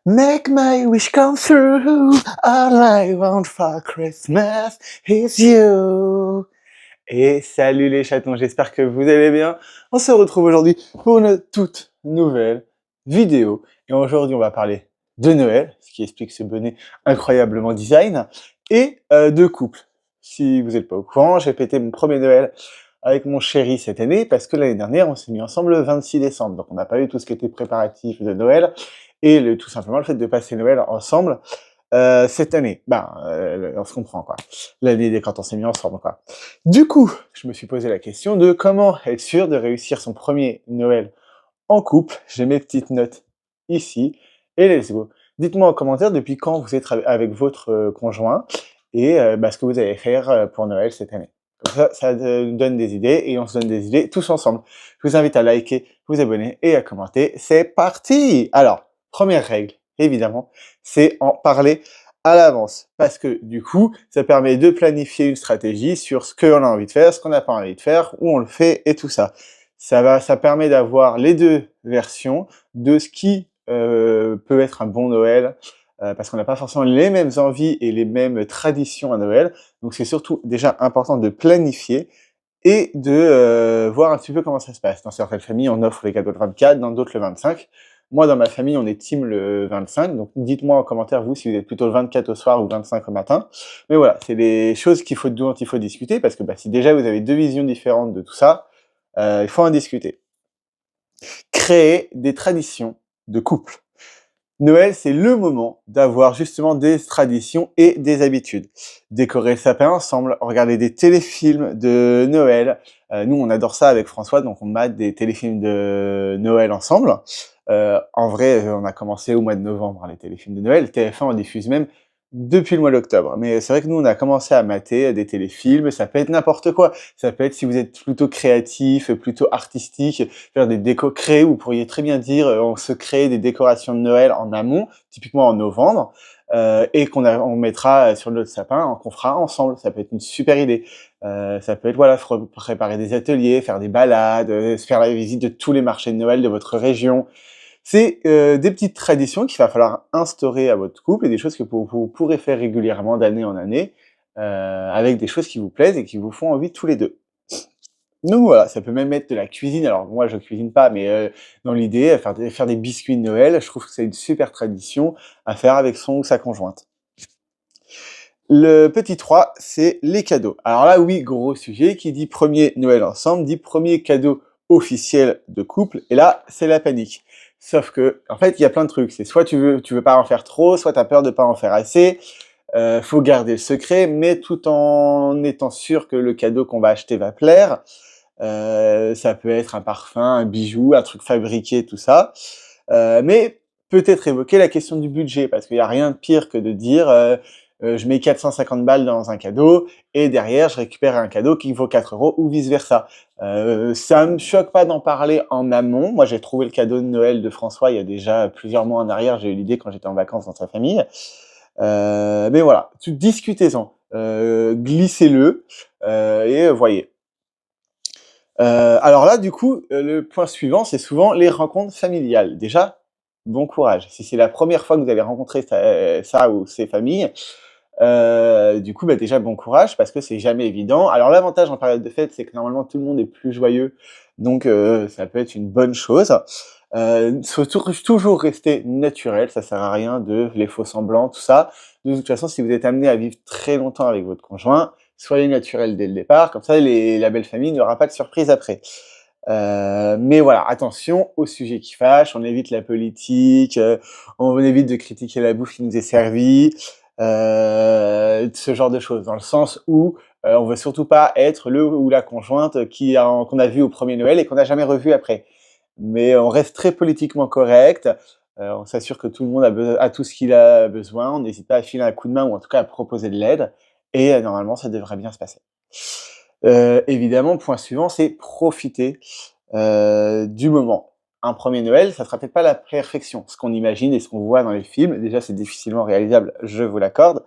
Make my wish come true. All I want for Christmas is you. Et salut les chatons, j'espère que vous allez bien. On se retrouve aujourd'hui pour une toute nouvelle vidéo. Et aujourd'hui, on va parler de Noël, ce qui explique ce bonnet incroyablement design, et de couple. Si vous n'êtes pas au courant, j'ai fêté mon premier Noël avec mon chéri cette année, parce que l'année dernière, on s'est mis ensemble le 26 décembre. Donc on n'a pas eu tout ce qui était préparatif de Noël, et tout simplement le fait de passer Noël ensemble cette année. On se comprend, quoi. L'année quand on s'est mis ensemble, quoi. Du coup, je me suis posé la question de comment être sûr de réussir son premier Noël en couple. J'ai mes petites notes ici, et let's go. Dites-moi en commentaire depuis quand vous êtes avec votre conjoint, et ce que vous allez faire pour Noël cette année. Comme ça nous donne des idées, et on se donne des idées tous ensemble. Je vous invite à liker, vous abonner et à commenter. C'est parti! Alors, première règle, évidemment, c'est en parler à l'avance. Parce que du coup, ça permet de planifier une stratégie sur ce qu'on a envie de faire, ce qu'on n'a pas envie de faire, où on le fait et tout ça. Ça permet d'avoir les deux versions de ce qui peut être un bon Noël, parce qu'on n'a pas forcément les mêmes envies et les mêmes traditions à Noël. Donc c'est surtout déjà important de planifier et de voir un petit peu comment ça se passe. Dans certaines familles, on offre les cadeaux le 24, dans d'autres le 25. Moi, dans ma famille, on est team le 25, donc dites-moi en commentaire, vous, si vous êtes plutôt le 24 au soir ou le 25 au matin. Mais voilà, c'est des choses dont il faut discuter, parce que si déjà vous avez deux visions différentes de tout ça, il faut en discuter. Créer des traditions de couple. Noël, c'est le moment d'avoir justement des traditions et des habitudes. Décorer le sapin ensemble, regarder des téléfilms de Noël. Nous, on adore ça avec François, donc on mate des téléfilms de Noël ensemble. En vrai, on a commencé au mois de novembre, les téléfilms de Noël. TF1 en diffuse même depuis le mois d'octobre. Mais c'est vrai que nous, on a commencé à mater des téléfilms. Ça peut être n'importe quoi. Ça peut être, si vous êtes plutôt créatif, plutôt artistique, faire des décos créés. Vous pourriez très bien dire, on se crée des décorations de Noël en amont, typiquement en novembre, et on mettra sur notre sapin, qu'on fera ensemble. Ça peut être une super idée. Ça peut être, voilà, préparer des ateliers, faire des balades, faire la visite de tous les marchés de Noël de votre région. C'est des petites traditions qu'il va falloir instaurer à votre couple, et des choses que vous pourrez faire régulièrement d'année en année, avec des choses qui vous plaisent et qui vous font envie tous les deux. Donc voilà, ça peut même être de la cuisine. Alors moi, je cuisine pas, mais dans l'idée, faire des biscuits de Noël, je trouve que c'est une super tradition à faire avec son ou sa conjointe. Le petit 3, c'est les cadeaux. Alors là, oui, gros sujet, qui dit premier Noël ensemble, dit premier cadeau officiel de couple, et là, c'est la panique. Sauf que, en fait, il y a plein de trucs. C'est soit tu veux pas en faire trop, soit t'as peur de pas en faire assez. Faut garder le secret, mais tout en étant sûr que le cadeau qu'on va acheter va plaire. Ça peut être un parfum, un bijou, un truc fabriqué, tout ça. Mais peut-être évoquer la question du budget, parce qu'il y a rien de pire que de dire je mets 450 balles dans un cadeau, et derrière, je récupère un cadeau qui vaut 4 euros, ou vice-versa. Ça me choque pas d'en parler en amont. Moi, j'ai trouvé le cadeau de Noël de François il y a déjà plusieurs mois en arrière. J'ai eu l'idée quand j'étais en vacances dans sa famille. Mais voilà, discutez-en. Glissez-le, et voyez. Alors là, du coup, le point suivant, c'est souvent les rencontres familiales. Déjà, bon courage. Si c'est la première fois que vous allez rencontrer ça ou ces familles, du coup, déjà, bon courage, parce que c'est jamais évident. Alors l'avantage en période de fête, c'est que normalement, tout le monde est plus joyeux, donc ça peut être une bonne chose. Faut toujours rester naturel, ça sert à rien de les faux semblants, tout ça. De toute façon, si vous êtes amené à vivre très longtemps avec votre conjoint, soyez naturel dès le départ, comme ça la belle famille n'aura pas de surprise après. Mais voilà, attention aux sujets qui fâchent, on évite la politique, on évite de critiquer la bouffe qui nous est servie, ce genre de choses, dans le sens où on veut surtout pas être le ou la conjointe qu'on a vu au premier Noël et qu'on n'a jamais revu après. Mais on reste très politiquement correct, on s'assure que tout le monde a tout ce qu'il a besoin, on n'hésite pas à filer un coup de main ou en tout cas à proposer de l'aide, et normalement ça devrait bien se passer. Évidemment, point suivant, c'est profiter du moment. Un premier Noël, ça sera peut-être pas la perfection, ce qu'on imagine et ce qu'on voit dans les films. Déjà, c'est difficilement réalisable, je vous l'accorde.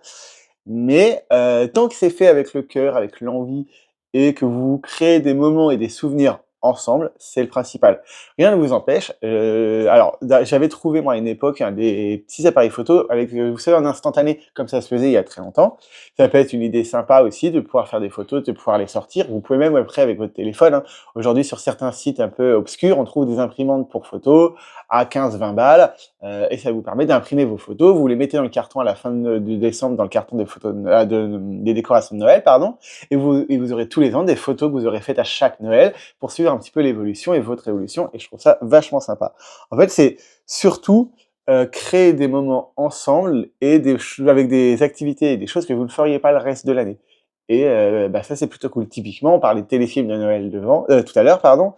Mais tant que c'est fait avec le cœur, avec l'envie, et que vous créez des moments et des souvenirs ensemble, c'est le principal. Rien ne vous empêche, alors j'avais trouvé moi à une époque des petits appareils photo avec, vous savez, en instantané, comme ça se faisait il y a très longtemps. Ça peut être une idée sympa aussi de pouvoir faire des photos, de pouvoir les sortir. Vous pouvez même après avec votre téléphone, hein. Aujourd'hui sur certains sites un peu obscurs, on trouve des imprimantes pour photos à 15-20 balles, et ça vous permet d'imprimer vos photos. Vous les mettez dans le carton à la fin de décembre, dans le carton des photos des décorations de Noël, pardon, et vous aurez tous les ans des photos que vous aurez faites à chaque Noël pour suivre un petit peu l'évolution et votre évolution, et je trouve ça vachement sympa. En fait, c'est surtout créer des moments ensemble et avec des activités et des choses que vous ne feriez pas le reste de l'année. Et bah, ça, c'est plutôt cool. Typiquement, on parlait de téléfilms de Noël tout à l'heure, pardon.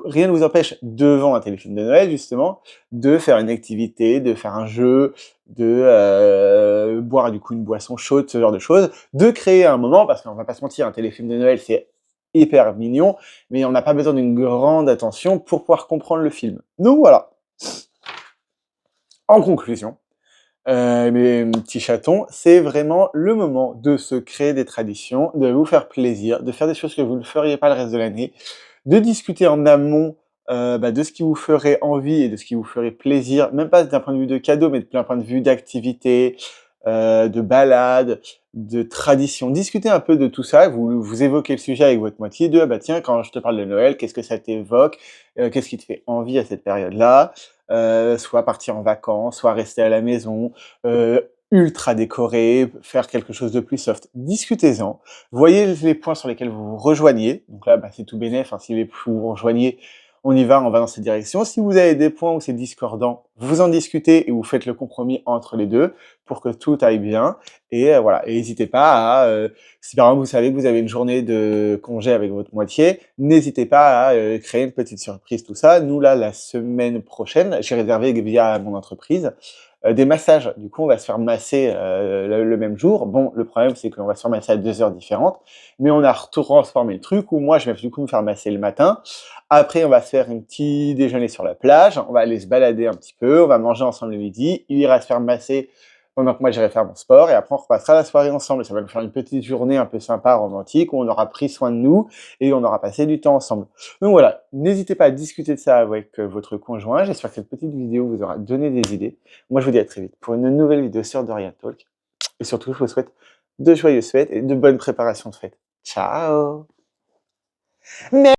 Rien ne vous empêche, devant un téléfilm de Noël, justement, de faire une activité, de faire un jeu, de boire du coup une boisson chaude, ce genre de choses, de créer un moment, parce qu'on va pas se mentir, un téléfilm de Noël, c'est hyper mignon, mais on n'a pas besoin d'une grande attention pour pouvoir comprendre le film. Donc voilà. En conclusion, mes petits chatons, c'est vraiment le moment de se créer des traditions, de vous faire plaisir, de faire des choses que vous ne feriez pas le reste de l'année, de discuter en amont, bah, de ce qui vous ferait envie et de ce qui vous ferait plaisir, même pas d'un point de vue de cadeau, mais d'un point de vue d'activité, de balade, de tradition. Discutez un peu de tout ça, vous évoquez le sujet avec votre moitié de: «Ah bah tiens, quand je te parle de Noël, qu'est-ce que ça t'évoque? Qu'est-ce qui te fait envie à cette période-là?» Soit partir en vacances, soit rester à la maison, ultra décoré, faire quelque chose de plus soft. Discutez-en, voyez les points sur lesquels vous vous rejoignez. Donc là, bah, c'est tout bénef, hein, si vous vous rejoignez, on y va, on va dans cette direction. Si vous avez des points où c'est discordant, vous en discutez et vous faites le compromis entre les deux pour que tout aille bien. Et voilà, et n'hésitez pas à, si par exemple vous savez que vous avez une journée de congé avec votre moitié, n'hésitez pas à créer une petite surprise, tout ça. Nous là, la semaine prochaine, j'ai réservé via mon entreprise des massages. Du coup, on va se faire masser le même jour. Bon, le problème, c'est qu'on va se faire masser à 2 heures différentes, mais on a transformé le truc où moi, je vais du coup me faire masser le matin. Après, on va se faire un petit déjeuner sur la plage, on va aller se balader un petit peu, on va manger ensemble le midi, il ira se faire masser pendant que moi j'irai faire mon sport, et après on repassera la soirée ensemble. Ça va nous faire une petite journée un peu sympa, romantique, où on aura pris soin de nous et on aura passé du temps ensemble. Donc voilà, n'hésitez pas à discuter de ça avec votre conjoint. J'espère que cette petite vidéo vous aura donné des idées. Moi je vous dis à très vite pour une nouvelle vidéo sur Dorian Talk. Et surtout, je vous souhaite de joyeuses fêtes et de bonnes préparations de fêtes. Ciao!